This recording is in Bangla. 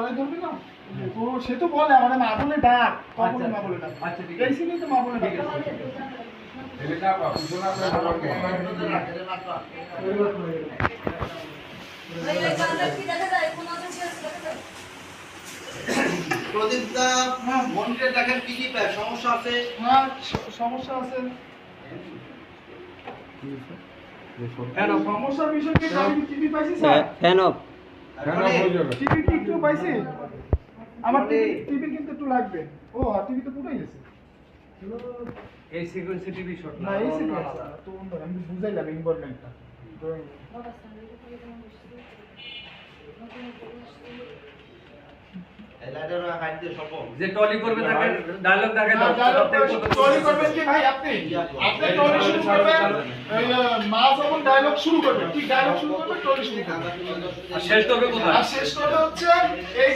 ধরবি না ও সে তো বলে আমাদের মা বলে ডাক কখন মা বলে ডাক আচ্ছা ঠিক এই সিনেই তো মা বলে ডাক এলেটা বাবু সোনা করে প্রদীপ দা মনিটর দেখেন কি কি সমস্যা আছে? হ্যাঁ সমস্যা আছে সমস্যার বিষয় কি আমি টিভি পাইছি স্যার ফ্যান অফ টিভি কি একটু পাইছি আমার টিভি কিন্তু একটু লাগবে ও টিভি তো পুরোই গেছে এই সিকোয়েন্সে টিভি শট না এই সিরিয়াস তো আমি বুঝাইলাম ইনভলভমেন্টটা এলাইডার হাইট দিয়ে সব যে টলি করবে তাকে ডায়লগ দেখে দাও টলি করবেন কি ভাই আপনি টলি শুরু করবেন মা যখন ডায়লগ শুরু করবে ঠিক ডায়লগ শুরু করবে টলি শুরু করবে আর শেষ করবে কোথায় আর শেষ করবে হচ্ছে এই